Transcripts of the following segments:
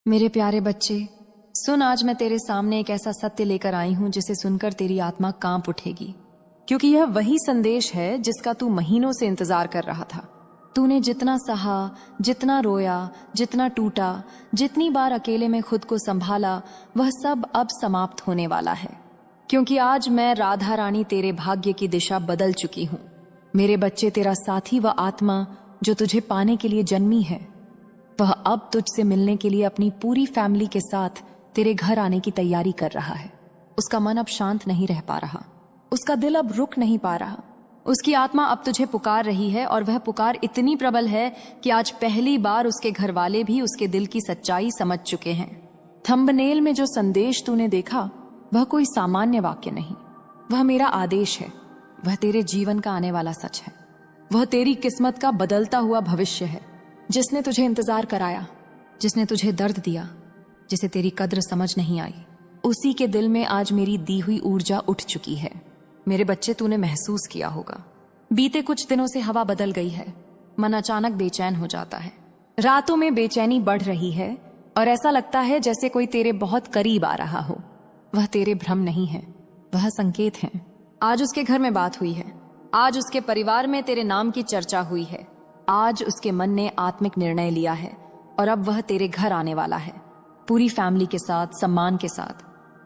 मेरे प्यारे बच्चे, सुन, आज मैं तेरे सामने एक ऐसा सत्य लेकर आई हूं जिसे सुनकर तेरी आत्मा कांप उठेगी, क्योंकि यह वही संदेश है जिसका तू महीनों से इंतजार कर रहा था। तूने जितना सहा, जितना रोया, जितना टूटा, जितनी बार अकेले में खुद को संभाला, वह सब अब समाप्त होने वाला है, क्योंकि आज मैं राधा रानी तेरे भाग्य की दिशा बदल चुकी हूं। मेरे बच्चे, तेरा साथी व आत्मा जो तुझे पाने के लिए जन्मी है, वह अब तुझसे मिलने के लिए अपनी पूरी फैमिली के साथ तेरे घर आने की तैयारी कर रहा है। उसका मन अब शांत नहीं रह पा रहा, उसका दिल अब रुक नहीं पा रहा। उसकी आत्मा अब तुझे पुकार रही है, और वह पुकार इतनी प्रबल है कि आज पहली बार उसके घर वाले भी उसके दिल की सच्चाई समझ चुके हैं। थंबनेल में जो संदेश तूने देखा, वह कोई सामान्य वाक्य नहीं, वह मेरा आदेश है। वह तेरे जीवन का आने वाला सच है। वह तेरी किस्मत का बदलता हुआ भविष्य है। जिसने तुझे इंतजार कराया, जिसने तुझे दर्द दिया, जिसे तेरी कद्र समझ नहीं आई, उसी के दिल में आज मेरी दी हुई ऊर्जा उठ चुकी है। मेरे बच्चे, तूने महसूस किया होगा, बीते कुछ दिनों से हवा बदल गई है। मन अचानक बेचैन हो जाता है, रातों में बेचैनी बढ़ रही है, और ऐसा लगता है जैसे कोई तेरे बहुत करीब आ रहा हो। वह तेरे भ्रम नहीं है, वह संकेत है। आज उसके घर में बात हुई है, आज उसके परिवार में तेरे नाम की चर्चा हुई है, आज उसके मन ने आत्मिक निर्णय लिया है, और अब वह तेरे घर आने वाला है, पूरी फैमिली के साथ, सम्मान के साथ,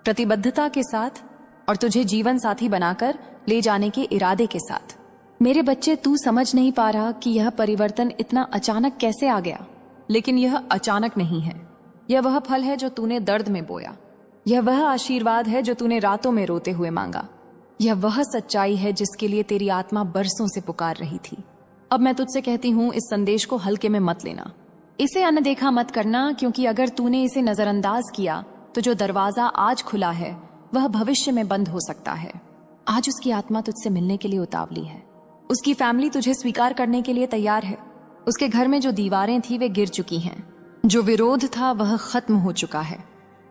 प्रतिबद्धता के साथ, और तुझे जीवन साथी बनाकर ले जाने के इरादे के साथ। मेरे बच्चे, तू समझ नहीं पा रहा कि यह परिवर्तन इतना अचानक कैसे आ गया, लेकिन यह अचानक नहीं है। यह वह फल है जो तूने दर्द में बोया, यह वह आशीर्वाद है जो तूने रातों में रोते हुए मांगा, यह वह सच्चाई है जिसके लिए तेरी आत्मा बरसों से पुकार रही थी। अब मैं तुझसे कहती हूं, इस संदेश को हल्के में मत लेना, इसे अनदेखा मत करना, क्योंकि अगर तूने इसे नजरअंदाज किया तो जो दरवाजा आज खुला है वह भविष्य में बंद हो सकता है। आज उसकी आत्मा तुझसे मिलने के लिए उतावली है। उसकी फैमिली तुझे स्वीकार करने के लिए तैयार है। उसके घर में जो दीवारें थी वे गिर चुकी हैं, जो विरोध था वह खत्म हो चुका है,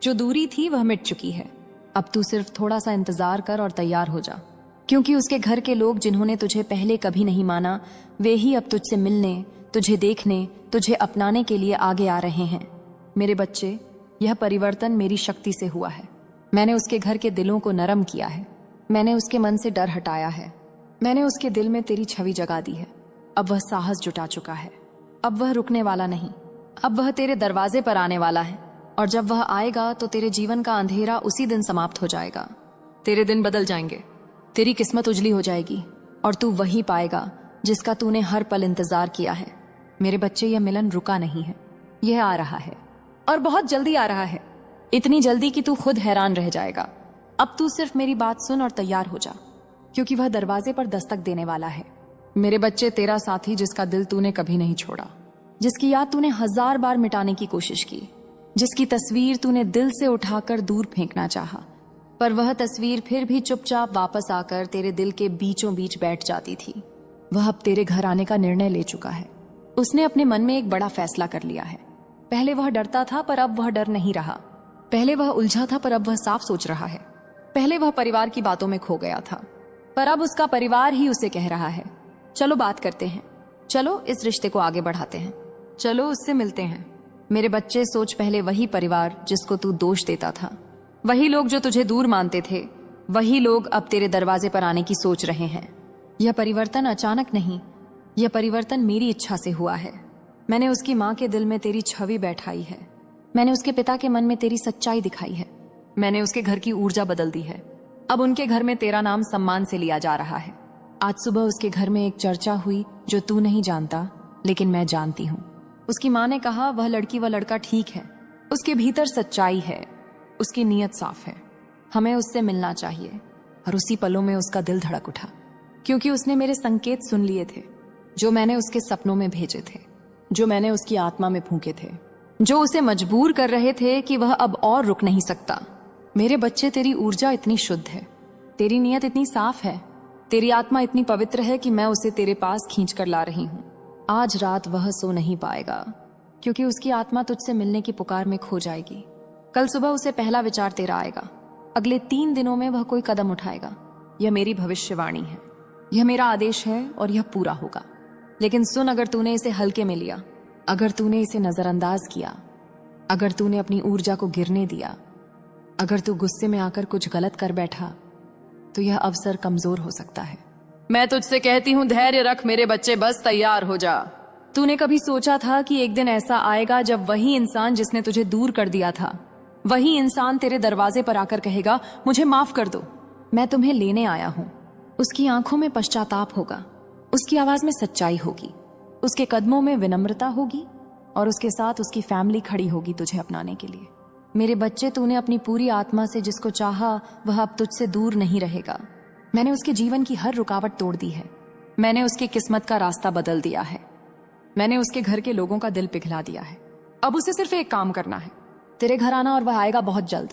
जो दूरी थी वह मिट चुकी है। अब तू सिर्फ थोड़ा सा इंतजार कर और तैयार हो जा, क्योंकि उसके घर के लोग जिन्होंने तुझे पहले कभी नहीं माना, वे ही अब तुझसे मिलने, तुझे देखने, तुझे अपनाने के लिए आगे आ रहे हैं। मेरे बच्चे, यह परिवर्तन मेरी शक्ति से हुआ है। मैंने उसके घर के दिलों को नरम किया है, मैंने उसके मन से डर हटाया है, मैंने उसके दिल में तेरी छवि जगा दी है। अब वह साहस जुटा चुका है, अब वह रुकने वाला नहीं, अब वह तेरे दरवाजे पर आने वाला है, और जब वह आएगा तो तेरे जीवन का अंधेरा उसी दिन समाप्त हो जाएगा। तेरे दिन बदल जाएंगे, तेरी किस्मत उजली हो जाएगी, और तू वही पाएगा जिसका तूने हर पल इंतजार किया है। मेरे बच्चे, यह मिलन रुका नहीं है, यह आ रहा है, और बहुत जल्दी आ रहा है, इतनी जल्दी कि तू खुद हैरान रह जाएगा। अब तू सिर्फ मेरी बात सुन और तैयार हो जा, क्योंकि वह दरवाजे पर दस्तक देने वाला है। मेरे बच्चे, तेरा साथी जिसका दिल तूने कभी नहीं छोड़ा, जिसकी याद तूने 1000 बार मिटाने की कोशिश की, जिसकी तस्वीर तूने दिल से उठाकर दूर फेंकना चाहा, पर वह तस्वीर फिर भी चुपचाप वापस आकर तेरे दिल के बीचों बीच बैठ जाती थी, वह अब तेरे घर आने का निर्णय ले चुका है। उसने अपने मन में एक बड़ा फैसला कर लिया है। पहले वह डरता था, पर अब वह डर नहीं रहा। पहले वह उलझा था, पर अब वह साफ सोच रहा है। पहले वह परिवार की बातों में खो गया था, पर अब उसका परिवार ही उसे कह रहा है, चलो बात करते हैं, चलो इस रिश्ते को आगे बढ़ाते हैं, चलो उससे मिलते हैं। मेरे बच्चे, सोच, पहले वही परिवार जिसको तू दोष देता था, वही लोग जो तुझे दूर मानते थे, वही लोग अब तेरे दरवाजे पर आने की सोच रहे हैं। यह परिवर्तन अचानक नहीं, यह परिवर्तन मेरी इच्छा से हुआ है। मैंने उसकी माँ के दिल में तेरी छवि बैठाई है, मैंने उसके पिता के मन में तेरी सच्चाई दिखाई है, मैंने उसके घर की ऊर्जा बदल दी है। अब उनके घर में तेरा नाम सम्मान से लिया जा रहा है। आज सुबह उसके घर में एक चर्चा हुई जो तू नहीं जानता, लेकिन मैं जानती हूँ। उसकी माँ ने कहा, वह लड़की व लड़का ठीक है, उसके भीतर सच्चाई है, उसकी नीयत साफ है, हमें उससे मिलना चाहिए। और उसी पलों में उसका दिल धड़क उठा, क्योंकि उसने मेरे संकेत सुन लिए थे, जो मैंने उसके सपनों में भेजे थे, जो मैंने उसकी आत्मा में फूंके थे, जो उसे मजबूर कर रहे थे कि वह अब और रुक नहीं सकता। मेरे बच्चे, तेरी ऊर्जा इतनी शुद्ध है, तेरी नीयत इतनी साफ है, तेरी आत्मा इतनी पवित्र है कि मैं उसे तेरे पास खींच कर ला रही हूँ। आज रात वह सो नहीं पाएगा, क्योंकि उसकी आत्मा तुझसे मिलने की पुकार में खो जाएगी। कल सुबह उसे पहला विचार तेरा आएगा, अगले 3 दिनों में वह कोई कदम उठाएगा। यह मेरी भविष्यवाणी है, यह मेरा आदेश है, और यह पूरा होगा। लेकिन सुन, अगर तूने इसे हल्के में लिया, अगर तूने इसे नजरअंदाज किया, अगर तूने अपनी ऊर्जा को गिरने दिया, अगर तू गुस्से में आकर कुछ गलत कर बैठा, तो यह अवसर कमजोर हो सकता है। मैं तुझसे कहती हूं, धैर्य रख मेरे बच्चे, बस तैयार हो जा। तूने कभी सोचा था कि एक दिन ऐसा आएगा जब वही इंसान जिसने तुझे दूर कर दिया था, वही इंसान तेरे दरवाजे पर आकर कहेगा, मुझे माफ कर दो, मैं तुम्हें लेने आया हूं। उसकी आंखों में पश्चाताप होगा, उसकी आवाज में सच्चाई होगी, उसके कदमों में विनम्रता होगी, और उसके साथ उसकी फैमिली खड़ी होगी तुझे अपनाने के लिए। मेरे बच्चे, तूने अपनी पूरी आत्मा से जिसको चाहा वह अब तुझसे दूर नहीं रहेगा। मैंने उसके जीवन की हर रुकावट तोड़ दी है। मैंने उसकी किस्मत का रास्ता बदल दिया है। मैंने उसके घर के लोगों का दिल पिघला दिया है। अब उसे सिर्फ एक काम करना है, तेरे घर आना, और वह आएगा बहुत जल्द।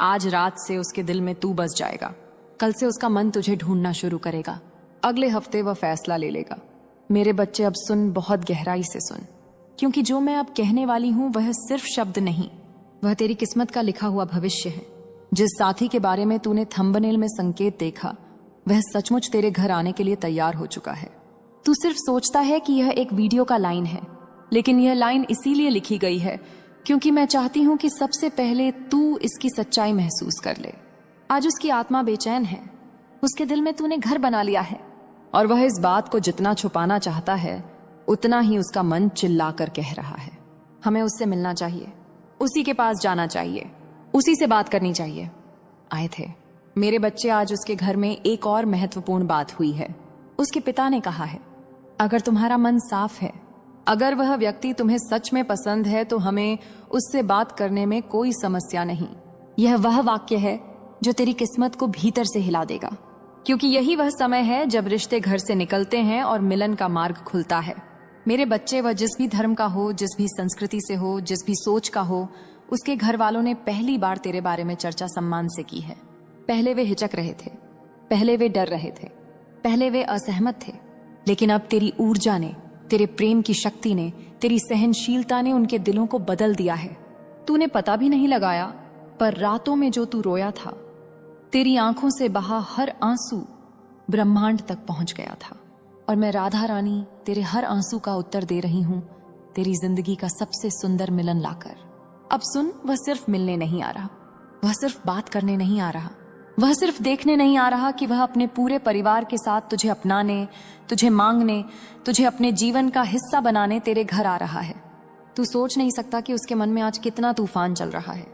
आज रात से उसके दिल में तू बस जाएगा। कल से उसका मन तुझे ढूंढना शुरू करेगा। अगले हफ्ते वह फैसला ले लेगा। मेरे बच्चे, अब सुन, बहुत गहराई से सुन, क्योंकि जो मैं अब कहने वाली हूं वह सिर्फ शब्द नहीं, वह तेरी किस्मत का लिखा हुआ भविष्य है। जिस साथी के बारे में तूने थंबनेल में संकेत देखा, वह सचमुच तेरे घर आने के लिए तैयार हो चुका है। तू सिर्फ सोचता है कि यह एक वीडियो का लाइन है, लेकिन यह लाइन इसीलिए लिखी गई है क्योंकि मैं चाहती हूं कि सबसे पहले तू इसकी सच्चाई महसूस कर ले। आज उसकी आत्मा बेचैन है, उसके दिल में तूने घर बना लिया है, और वह इस बात को जितना छुपाना चाहता है उतना ही उसका मन चिल्लाकर कह रहा है, हमें उससे मिलना चाहिए, उसी के पास जाना चाहिए, उसी से बात करनी चाहिए। आए थे मेरे बच्चे, आज उसके घर में एक और महत्वपूर्ण बात हुई है। उसके पिता ने कहा है, अगर तुम्हारा मन साफ है, अगर वह व्यक्ति तुम्हें सच में पसंद है, तो हमें उससे बात करने में कोई समस्या नहीं। यह वह वाक्य है जो तेरी किस्मत को भीतर से हिला देगा, क्योंकि यही वह समय है जब रिश्ते घर से निकलते हैं और मिलन का मार्ग खुलता है। मेरे बच्चे, वह जिस भी धर्म का हो, जिस भी संस्कृति से हो, जिस भी सोच का हो, उसके घर वालों ने पहली बार तेरे बारे में चर्चा सम्मान से की है। पहले वे हिचक रहे थे, पहले वे डर रहे थे, पहले वे असहमत थे, लेकिन अब तेरी ऊर्जा ने, तेरे प्रेम की शक्ति ने, तेरी सहनशीलता ने उनके दिलों को बदल दिया है। तूने पता भी नहीं लगाया, पर रातों में जो तू रोया था, तेरी आंखों से बहा हर आंसू ब्रह्मांड तक पहुंच गया था। और मैं राधा रानी तेरे हर आंसू का उत्तर दे रही हूं, तेरी जिंदगी का सबसे सुंदर मिलन लाकर। अब सुन, वह सिर्फ मिलने नहीं आ रहा, वह सिर्फ बात करने नहीं आ रहा, वह सिर्फ देखने नहीं आ रहा कि वह अपने पूरे परिवार के साथ तुझे अपनाने, तुझे मांगने, तुझे अपने जीवन का हिस्सा बनाने तेरे घर आ रहा है। तू सोच नहीं सकता कि उसके मन में आज कितना तूफान चल रहा है।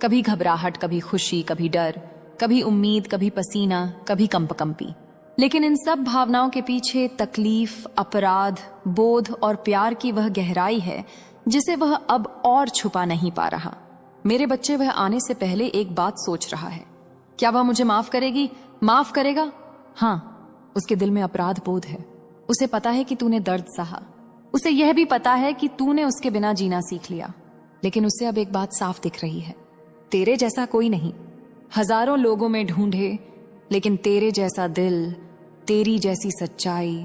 कभी घबराहट, कभी खुशी, कभी डर, कभी उम्मीद, कभी पसीना, कभी कंपकंपी। लेकिन इन सब भावनाओं के पीछे तकलीफ, अपराध, बोध और प्यार की वह गहराई है जिसे वह अब और छुपा नहीं पा रहा। मेरे बच्चे, वह आने से पहले एक बात सोच रहा है, क्या वह मुझे माफ करेगी, माफ करेगा? हाँ, उसके दिल में अपराध बोध है। उसे पता है कि तूने दर्द सहा, उसे यह भी पता है कि तूने उसके बिना जीना सीख लिया। लेकिन उसे अब एक बात साफ दिख रही है, तेरे जैसा कोई नहीं। हजारों लोगों में ढूंढे, लेकिन तेरे जैसा दिल, तेरी जैसी सच्चाई,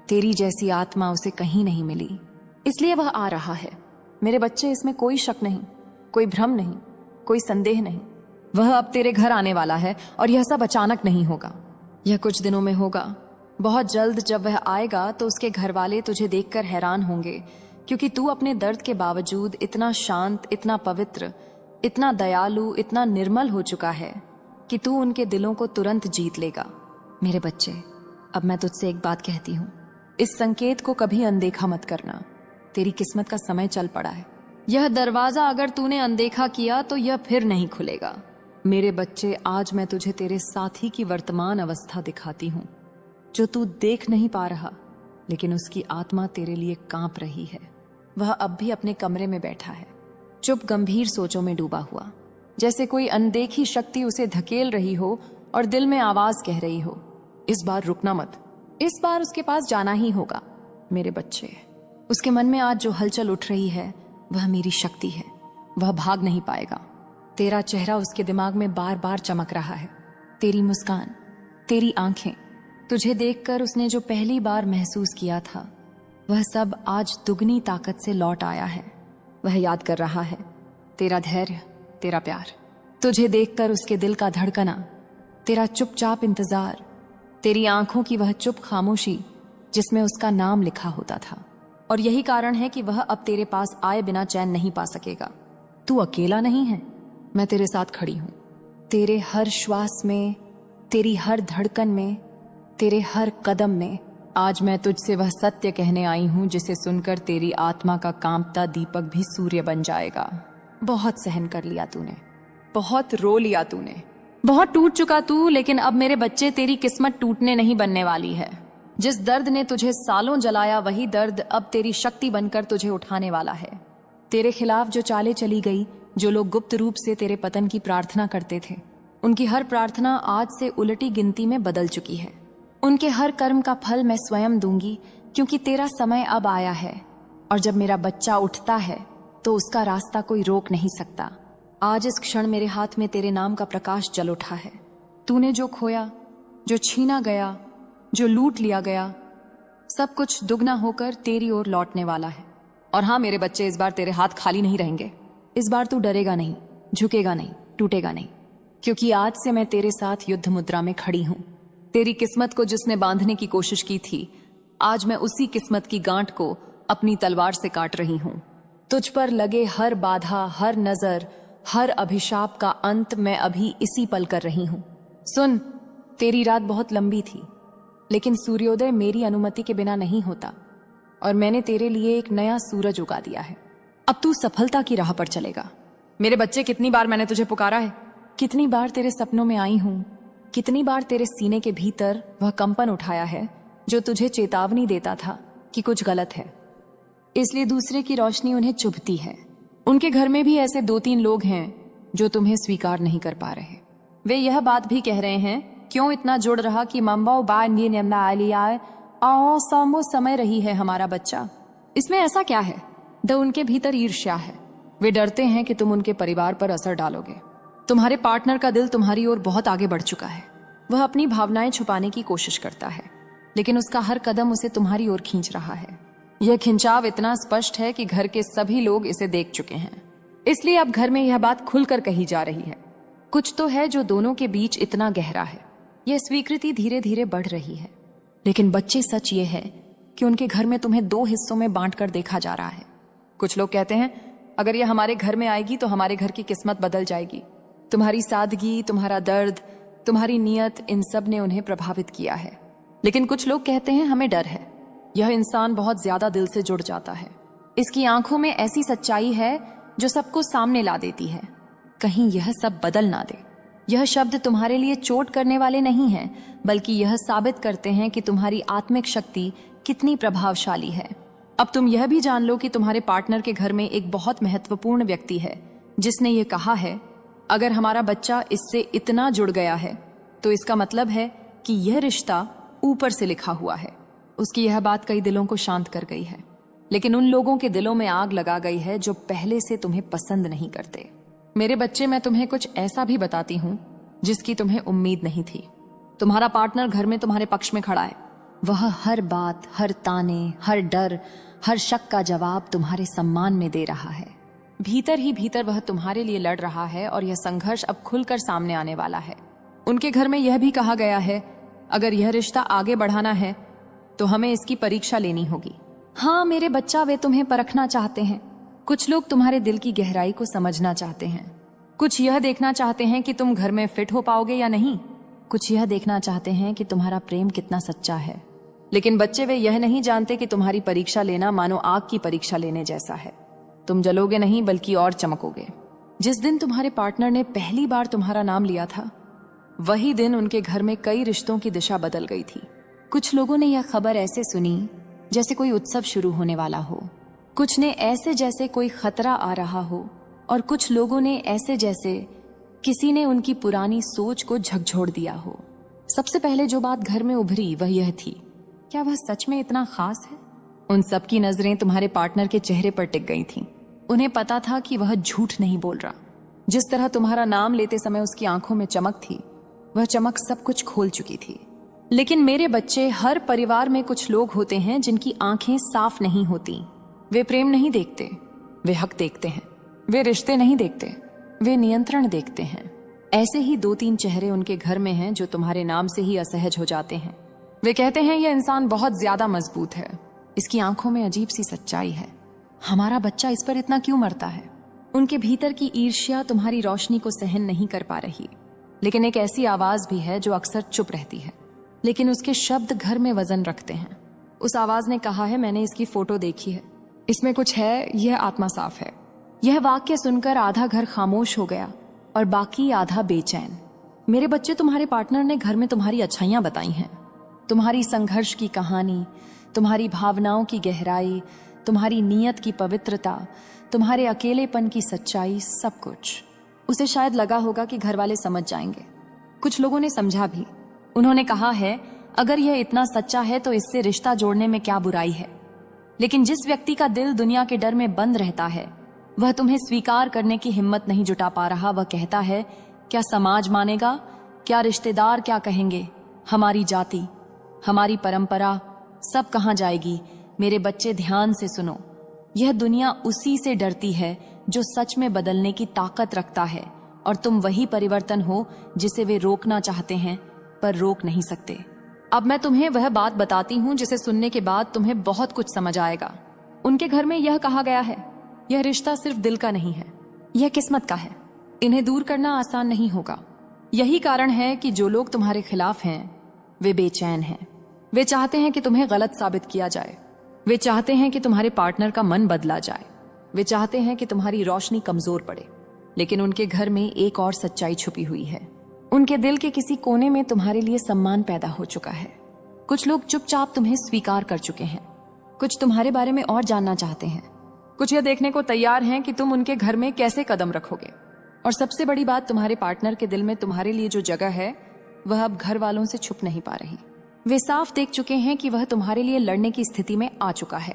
तेरी जैसी आत्मा उसे कहीं नहीं मिली। इसलिए वह आ रहा है। मेरे बच्चे, इसमें कोई शक नहीं, कोई भ्रम नहीं, कोई संदेह नहीं। वह अब तेरे घर आने वाला है, और यह सब अचानक नहीं होगा, यह कुछ दिनों में होगा। बहुत जल्द जब वह आएगा तो उसके घर वाले तुझे देखकर हैरान होंगे, क्योंकि तू अपने दर्द के बावजूद इतना शांत, इतना पवित्र, इतना दयालु, इतना निर्मल हो चुका है कि तू उनके दिलों को तुरंत जीत लेगा। मेरे बच्चे, अब मैं तुझसे एक बात कहती हूँ, इस संकेत को कभी अनदेखा मत करना। तेरी किस्मत का समय चल पड़ा है। यह दरवाजा अगर तूने अनदेखा किया तो यह फिर नहीं खुलेगा। मेरे बच्चे, आज मैं तुझे तेरे साथी की वर्तमान अवस्था दिखाती हूँ, जो तू देख नहीं पा रहा, लेकिन उसकी आत्मा तेरे लिए कांप रही है। वह अब भी अपने कमरे में बैठा है, चुप, गंभीर सोचों में डूबा हुआ, जैसे कोई अनदेखी शक्ति उसे धकेल रही हो और दिल में आवाज कह रही हो, इस बार रुकना मत, इस बार उसके पास जाना ही होगा। मेरे बच्चे, उसके मन में आज जो हलचल उठ रही है वह मेरी शक्ति है। वह भाग नहीं पाएगा। तेरा चेहरा उसके दिमाग में बार बार चमक रहा है, तेरी मुस्कान, तेरी आंखें। तुझे देखकर उसने जो पहली बार महसूस किया था वह सब आज दुगनी ताकत से लौट आया है। वह याद कर रहा है तेरा धैर्य, तेरा प्यार। तुझे देखकर उसके दिल का धड़कना, तेरा चुपचाप इंतजार, तेरी आंखों की वह चुप खामोशी जिसमें उसका नाम लिखा होता था। और यही कारण है कि वह अब तेरे पास आए बिना चैन नहीं पा सकेगा। तू अकेला नहीं है, मैं तेरे साथ खड़ी हूं। तेरे हर श्वास में, तेरी हर धड़कन में, तेरे हर कदम में। आज मैं तुझसे वह सत्य कहने आई हूं जिसे सुनकर तेरी आत्मा का कांपता दीपक भी सूर्य बन जाएगा। बहुत सहन कर लिया तूने, बहुत रो लिया तूने, बहुत टूट चुका तू, लेकिन अब मेरे बच्चे तेरी किस्मत टूटने नहीं बनने वाली है। जिस दर्द ने तुझे सालों जलाया वही दर्द अब तेरी शक्ति बनकर तुझे उठाने वाला है। तेरे खिलाफ जो चालें चली गई, जो लोग गुप्त रूप से तेरे पतन की प्रार्थना करते थे, उनकी हर प्रार्थना आज से उलटी गिनती में बदल चुकी है। उनके हर कर्म का फल मैं स्वयं दूंगी, क्योंकि तेरा समय अब आया है। और जब मेरा बच्चा उठता है तो उसका रास्ता कोई रोक नहीं सकता। आज इस क्षण मेरे हाथ में तेरे नाम का प्रकाश जल उठा है। तूने जो खोया, जो छीना गया, जो लूट लिया गया, सब कुछ दुगना होकर तेरी ओर लौटने वाला है। और हाँ मेरे बच्चे, इस बार तेरे हाथ खाली नहीं रहेंगे। इस बार तू डरेगा नहीं, झुकेगा नहीं, टूटेगा नहीं, क्योंकि आज से मैं तेरे साथ युद्ध मुद्रा में खड़ी हूं। तेरी किस्मत को जिसने बांधने की कोशिश की थी, आज मैं उसी किस्मत की गांठ को अपनी तलवार से काट रही हूं। तुझ पर लगे हर बाधा, हर नजर, हर अभिशाप का अंत मैं अभी इसी पल कर रही हूं। सुन, तेरी रात बहुत लंबी थी, लेकिन सूर्योदय मेरी अनुमति के बिना नहीं होता, और मैंने तेरे लिए एक नया सूरज उगा दिया है। अब तू सफलता की राह पर चलेगा। मेरे बच्चे, कितनी बार मैंने तुझे पुकारा है, कितनी बार तेरे सपनों में आई हूं, कितनी बार तेरे सीने के भीतर वह कंपन उठाया है जो तुझे चेतावनी देता था कि कुछ गलत है। इसलिए दूसरे की रोशनी उन्हें चुभती है। उनके घर में भी ऐसे 2-3 लोग हैं जो तुम्हें स्वीकार नहीं कर पा रहे। वे यह बात भी कह रहे हैं, क्यों इतना जुड़ रहा कि मम्बा सामो समय रही है हमारा बच्चा। इसमें ऐसा क्या है? उनके भीतर ईर्ष्या है। वे डरते हैं कि तुम उनके परिवार पर असर डालोगे। तुम्हारे पार्टनर का दिल तुम्हारी ओर बहुत आगे बढ़ चुका है। वह अपनी भावनाएं छुपाने की कोशिश करता है, लेकिन उसका हर कदम उसे तुम्हारी ओर खींच रहा है। यह खिंचाव इतना स्पष्ट है कि घर के सभी लोग इसे देख चुके हैं। इसलिए अब घर में यह बात खुलकर कही जा रही है। कुछ तो है जो दोनों के बीच इतना गहरा है। यह स्वीकृति धीरे धीरे बढ़ रही है। लेकिन बच्चे, सच ये है कि उनके घर में तुम्हें 2 हिस्सों में बांट कर देखा जा रहा है। कुछ लोग कहते हैं, अगर यह हमारे घर में आएगी तो हमारे घर की किस्मत बदल जाएगी। तुम्हारी सादगी, तुम्हारा दर्द, तुम्हारी नियत, इन सब ने उन्हें प्रभावित किया है। लेकिन कुछ लोग कहते हैं, हमें डर है। यह इंसान बहुत ज्यादा दिल से जुड़ जाता है। इसकी आंखों में ऐसी सच्चाई है जो सबको सामने ला देती है। कहीं यह सब बदल ना दे। यह शब्द तुम्हारे लिए चोट करने वाले नहीं हैं, बल्कि यह साबित करते हैं कि तुम्हारी आत्मिक शक्ति कितनी प्रभावशाली है। अब तुम यह भी जान लो कि तुम्हारे पार्टनर के घर में एक बहुत महत्वपूर्ण व्यक्ति है जिसने ये कहा है, अगर हमारा बच्चा इससे इतना जुड़ गया है तो इसका मतलब है कि यह रिश्ता ऊपर से लिखा हुआ है। उसकी यह बात कई दिलों को शांत कर गई है, लेकिन उन लोगों के दिलों में आग लगा गई है जो पहले से तुम्हें पसंद नहीं करते। मेरे बच्चे, मैं तुम्हें कुछ ऐसा भी बताती हूँ जिसकी तुम्हें उम्मीद नहीं थी। तुम्हारा पार्टनर घर में तुम्हारे पक्ष में खड़ा है। वह हर बात, हर ताने, हर डर, हर शक का जवाब तुम्हारे सम्मान में दे रहा है। भीतर ही भीतर वह तुम्हारे लिए लड़ रहा है, और यह संघर्ष अब खुलकर सामने आने वाला है। उनके घर में यह भी कहा गया है, अगर यह रिश्ता आगे बढ़ाना है तो हमें इसकी परीक्षा लेनी होगी। हाँ मेरे बच्चा, वे तुम्हें परखना चाहते हैं। कुछ लोग तुम्हारे दिल की गहराई को समझना चाहते हैं। कुछ यह देखना चाहते हैं कि तुम घर में फिट हो पाओगे या नहीं। कुछ यह देखना चाहते हैं कि तुम्हारा प्रेम कितना सच्चा है। लेकिन बच्चे, वे यह नहीं जानते कि तुम्हारी परीक्षा लेना मानो आग की परीक्षा लेने जैसा है। तुम जलोगे नहीं, बल्कि और चमकोगे। जिस दिन तुम्हारे पार्टनर ने पहली बार तुम्हारा नाम लिया था, वही दिन उनके घर में कई रिश्तों की दिशा बदल गई थी। कुछ लोगों ने यह खबर ऐसे सुनी जैसे कोई उत्सव शुरू होने वाला हो। कुछ ने ऐसे जैसे कोई खतरा आ रहा हो, और कुछ लोगों ने ऐसे जैसे किसी ने उनकी पुरानी सोच को झकझोर दिया हो। सबसे पहले जो बात घर में उभरी वह यह थी, क्या वह सच में इतना खास है? उन सबकी नजरें तुम्हारे पार्टनर के चेहरे पर टिक गई थीं। उन्हें पता था कि वह झूठ नहीं बोल रहा। जिस तरह तुम्हारा नाम लेते समय उसकी आंखों में चमक थी, वह चमक सब कुछ खोल चुकी थी। लेकिन मेरे बच्चे, हर परिवार में कुछ लोग होते हैं जिनकी आंखें साफ नहीं होती। वे प्रेम नहीं देखते, वे हक देखते हैं। वे रिश्ते नहीं देखते, वे नियंत्रण देखते हैं। ऐसे ही 2-3 चेहरे उनके घर में हैं जो तुम्हारे नाम से ही असहज हो जाते हैं। वे कहते हैं, यह इंसान बहुत ज्यादा मजबूत है, इसकी आंखों में अजीब सी सच्चाई है। हमारा बच्चा इस पर इतना क्यों मरता है? उनके भीतर की ईर्ष्या तुम्हारी रोशनी को सहन नहीं कर पा रही। लेकिन एक ऐसी आवाज भी है जो अक्सर चुप रहती है, लेकिन उसके शब्द घर में वजन रखते हैं। उस आवाज ने कहा है, मैंने इसकी फोटो देखी है, इसमें कुछ है, यह आत्मा साफ है। यह वाक्य सुनकर आधा घर खामोश हो गया और बाकी आधा बेचैन। मेरे बच्चे, तुम्हारे पार्टनर ने घर में तुम्हारी अच्छाइयां बताई हैं, तुम्हारी संघर्ष की कहानी, तुम्हारी भावनाओं की गहराई, तुम्हारी नीयत की पवित्रता, तुम्हारे अकेलेपन की सच्चाई, सब कुछ। उसे शायद लगा होगा कि घर वाले समझ जाएंगे। कुछ लोगों ने समझा भी। उन्होंने कहा है, अगर यह इतना सच्चा है तो इससे रिश्ता जोड़ने में क्या बुराई है। लेकिन जिस व्यक्ति का दिल दुनिया के डर में बंद रहता है, वह तुम्हें स्वीकार करने की हिम्मत नहीं जुटा पा रहा। वह कहता है, क्या समाज मानेगा, क्या रिश्तेदार क्या कहेंगे, हमारी जाति, हमारी परंपरा सब कहां जाएगी। मेरे बच्चे, ध्यान से सुनो, यह दुनिया उसी से डरती है जो सच में बदलने की ताकत रखता है, और तुम वही परिवर्तन हो जिसे वे रोकना चाहते हैं पर रोक नहीं सकते। अब मैं तुम्हें वह बात बताती हूं जिसे सुनने के बाद तुम्हें बहुत कुछ समझ आएगा। उनके घर में यह कहा गया है, यह रिश्ता सिर्फ दिल का नहीं है, यह किस्मत का है। इन्हें दूर करना आसान नहीं होगा। यही कारण है कि जो लोग तुम्हारे खिलाफ हैं वे बेचैन हैं। वे चाहते हैं कि तुम्हें गलत साबित किया जाए। वे चाहते हैं कि तुम्हारे पार्टनर का मन बदला जाए। वे चाहते हैं कि तुम्हारी रोशनी कमजोर पड़े। लेकिन उनके घर में एक और सच्चाई छुपी हुई है। उनके दिल के किसी कोने में तुम्हारे लिए सम्मान पैदा हो चुका है। कुछ लोग चुपचाप तुम्हें स्वीकार कर चुके हैं, कुछ तुम्हारे बारे में और जानना चाहते हैं, कुछ यह देखने को तैयार हैं कि तुम उनके घर में कैसे कदम रखोगे। और सबसे बड़ी बात, तुम्हारे पार्टनर के दिल में तुम्हारे लिए जो जगह है वह अब घर वालों से छुप नहीं पा रही। वे साफ देख चुके हैं कि वह तुम्हारे लिए लड़ने की स्थिति में आ चुका है।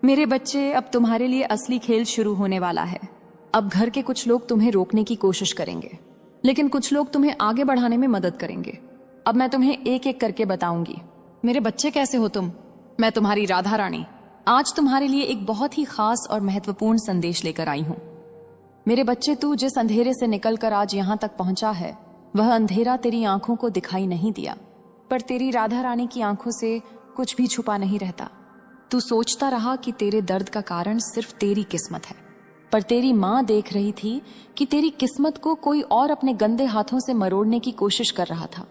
मेरे बच्चे, अब तुम्हारे लिए असली खेल शुरू होने वाला है। अब घर के कुछ लोग तुम्हें रोकने की कोशिश करेंगे, लेकिन कुछ लोग तुम्हें आगे बढ़ाने में मदद करेंगे। अब मैं तुम्हें एक एक करके बताऊंगी। मेरे बच्चे, कैसे हो तुम? मैं तुम्हारी राधा रानी आज तुम्हारे लिए एक बहुत ही खास और महत्वपूर्ण संदेश लेकर आई हूं। मेरे बच्चे, तू जिस अंधेरे से निकलकर आज यहां तक पहुंचा है, वह अंधेरा तेरी आंखों को दिखाई नहीं दिया, पर तेरी राधा रानी की आंखों से कुछ भी छुपा नहीं रहता। तू सोचता रहा कि तेरे दर्द का कारण सिर्फ तेरी किस्मत है, पर तेरी माँ देख रही थी कि तेरी किस्मत को कोई और अपने गंदे हाथों से मरोड़ने की कोशिश कर रहा था।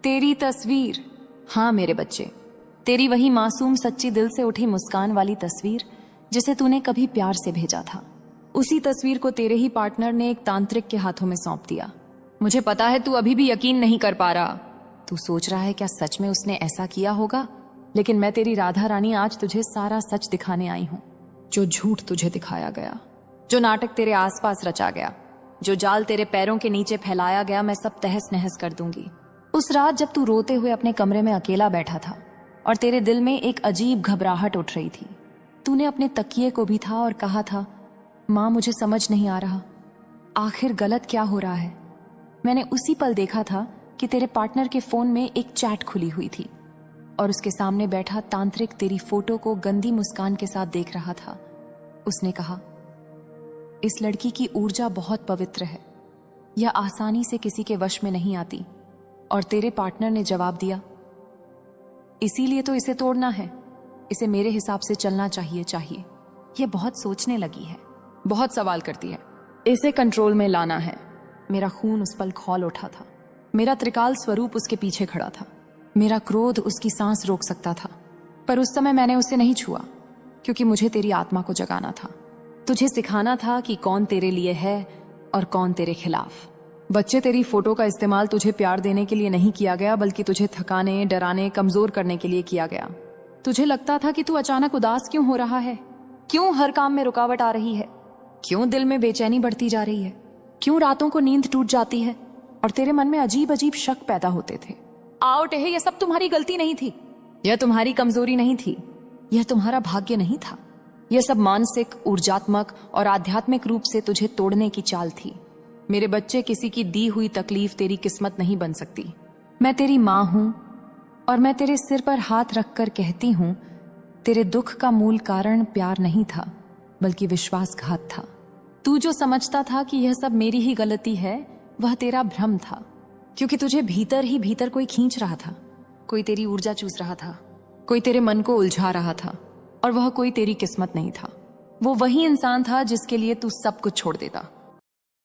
तेरी तस्वीर, हाँ मेरे बच्चे, तेरी वही मासूम सच्ची दिल से उठी मुस्कान वाली तस्वीर जिसे तूने कभी प्यार से भेजा था, उसी तस्वीर को तेरे ही पार्टनर ने एक तांत्रिक के हाथों में सौंप दिया। मुझे पता है तू अभी भी यकीन नहीं कर पा रहा। तू सोच रहा है क्या सच में उसने ऐसा किया होगा, लेकिन मैं तेरी राधा रानी आज तुझे सारा सच दिखाने आई हूं। जो झूठ तुझे दिखाया गया, जो नाटक तेरे आसपास रचा गया, जो जाल तेरे पैरों के नीचे फैलाया गया, मैं सब तहस नहस कर दूंगी। उस रात जब तू रोते हुए अपने कमरे में अकेला बैठा था और तेरे दिल में एक अजीब घबराहट उठ रही थी, तूने अपने तकिए को भी था और कहा था, माँ मुझे समझ नहीं आ रहा, आखिर गलत क्या हो रहा है। मैंने उसी पल देखा था कि तेरे पार्टनर के फोन में एक चैट खुली हुई थी और उसके सामने बैठा तांत्रिक तेरी फोटो को गंदी मुस्कान के साथ देख रहा था। उसने कहा, इस लड़की की ऊर्जा बहुत पवित्र है, यह आसानी से किसी के वश में नहीं आती। और तेरे पार्टनर ने जवाब दिया, इसीलिए तो इसे तोड़ना है, इसे मेरे हिसाब से चलना चाहिए। यह बहुत सोचने लगी है, बहुत सवाल करती है, इसे कंट्रोल में लाना है। मेरा खून उस पल खौल उठा था। मेरा त्रिकाल स्वरूप उसके पीछे खड़ा था। मेरा क्रोध उसकी सांस रोक सकता था, पर उस समय मैंने उसे नहीं छुआ, क्योंकि मुझे तेरी आत्मा को जगाना था, तुझे सिखाना था कि कौन तेरे लिए है और कौन तेरे खिलाफ। बच्चे, तेरी फोटो का इस्तेमाल तुझे प्यार देने के लिए नहीं किया गया, बल्कि तुझे थकाने, डराने, कमजोर करने के लिए किया गया। तुझे लगता था कि तू अचानक उदास क्यों हो रहा है, क्यों हर काम में रुकावट आ रही है, क्यों दिल में बेचैनी बढ़ती जा रही है, क्यों रातों को नींद टूट जाती है, और तेरे मन में अजीब अजीब शक पैदा होते थे। आओ टेहे, यह सब तुम्हारी गलती नहीं थी, यह तुम्हारी कमजोरी नहीं थी, यह तुम्हारा भाग्य नहीं था। यह सब मानसिक, ऊर्जात्मक और आध्यात्मिक रूप से तुझे तोड़ने की चाल थी। मेरे बच्चे, किसी की दी हुई तकलीफ तेरी किस्मत नहीं बन सकती। मैं तेरी माँ हूं और मैं तेरे सिर पर हाथ रखकर कहती हूं, तेरे दुख का मूल कारण प्यार नहीं था, बल्कि विश्वासघात था। तू जो समझता था कि यह सब मेरी ही गलती है, वह तेरा भ्रम था, क्योंकि तुझे भीतर ही भीतर कोई खींच रहा था, कोई तेरी ऊर्जा चूस रहा था, कोई तेरे मन को उलझा रहा था, और वह कोई तेरी किस्मत नहीं था। वो वही इंसान था जिसके लिए तू सब कुछ छोड़ देता।